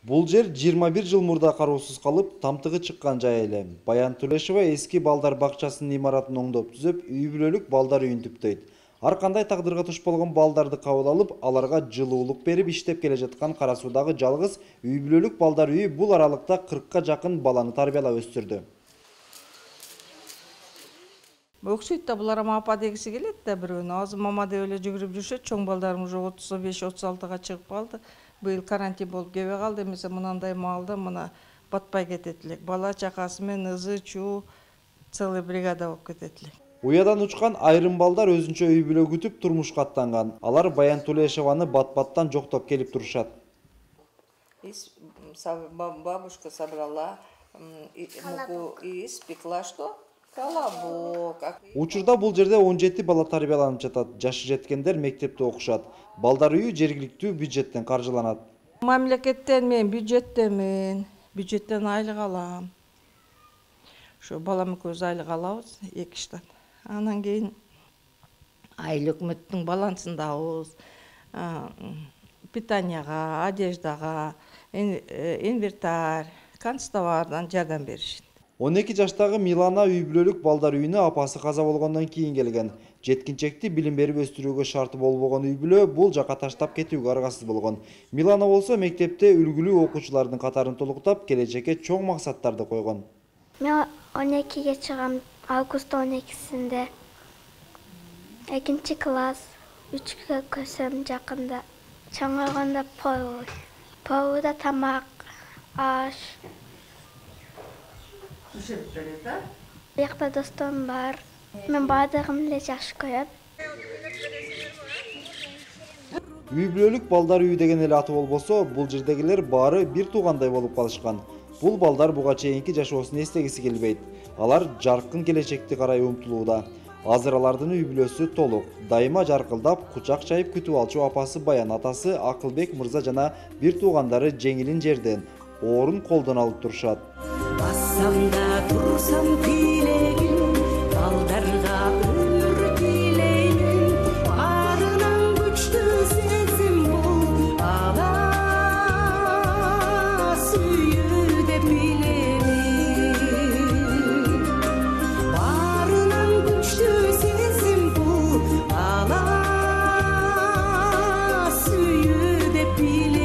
Бул жер 21 жыл мурда кароосуз калып, тамтыгы чыккан жай эле. Баян Төлешова эски балдар бакчасынын имаратын оңдоп түзөп, үй бүлөлүк балдар үйүн түптөйт. Ар кандай тагдырга туш болгон балдарды кабыл алып, аларга жылуулук берип иштеп келе жаткан Кара Суудагы жалгыз үй бүлөлүк балдар үйү бул аралыкта 40ка жакын баланы тарбиялап өстүрдү. Окшойт да булар апа дегиси келет да бирөөнү. Азыр мама деп эле жүгүрүп жүрүшөт. Чоң балдарым уже 35-36га чыгып калды. Быйыл карантин болуп кебе калды. Эмесе мынандай маалда мына батпай кетет элек. Бала чакасы менен ызы, чуу целый бригада болуп кетет элек. Уядан учкан айрым балдар өзүнчө үй бүлө күтүп турмушка аттанган. Алар Баян Төлешованы бат-баттан жоктоп келип турушат. Бабушка собрала муку и испекла что? Колобок. Учурда бул жерде 17 бала тарбияланып жатат. Жашы жеткендер мектепте окушат. Балдар үйү жергиликтүү бюджеттен каржыланат. Мамлекеттен мен бюджеттен айлык алам. Şu балам көз айлык алабыз 2 штат. Анан кийин айыл өкмөттүн балансындабыз. Питанияга, одеждага, инвентарь, канцтовардан жардам беришет. 12 жаштагы Милана үй бүлөлүк балдар үйүнө апасы каза болгондон кийин келген. Жеткинчекти билим берип өстүрүүгө шарты болбогон үй бүлө бул жака таштап кетүүгө аргасыз болгон. Милана болсо мектепте үлгүлүү окуучулардын катарын толуктап, келечекке чоң максаттарды койгон. Мен 12ге чыгам, август 12-синде. 2 класс, 3-кө көсөм жакында. Чоңойгондо повуда тамак, аш. Бияқта достум бар. Мен баардыгын эле жакшы көрөм. Үй бүлөлүк балдар үйү деген эле аты болбосо, бул жердегилер баары бир туугандай болуп калышкан. Бул балдар буга чейинки жашоосун эстегиси келбейт. Алар жаркын келечекти карай умтулууда. Азыр алардын үй бүлөсү толук. Дайыма жаркылдап, кучак чайып күтүп алчу апасы Баян, атасы Акылбек мырза жана бир туугандары Жеңилин жерден, оорун колдон алып турушат. Басамда турсам тилегим, балдарга өмүр тилеймин. Барынан күчтүү сезим бул, ала сүйүү деп билемин. Барынан күчтүү сезим бул, ала сүйүү деп билемин.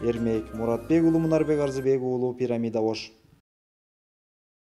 Эрмек Муратбек уулу, Мунарбек Арзыбек уулу, Пирамида Ош.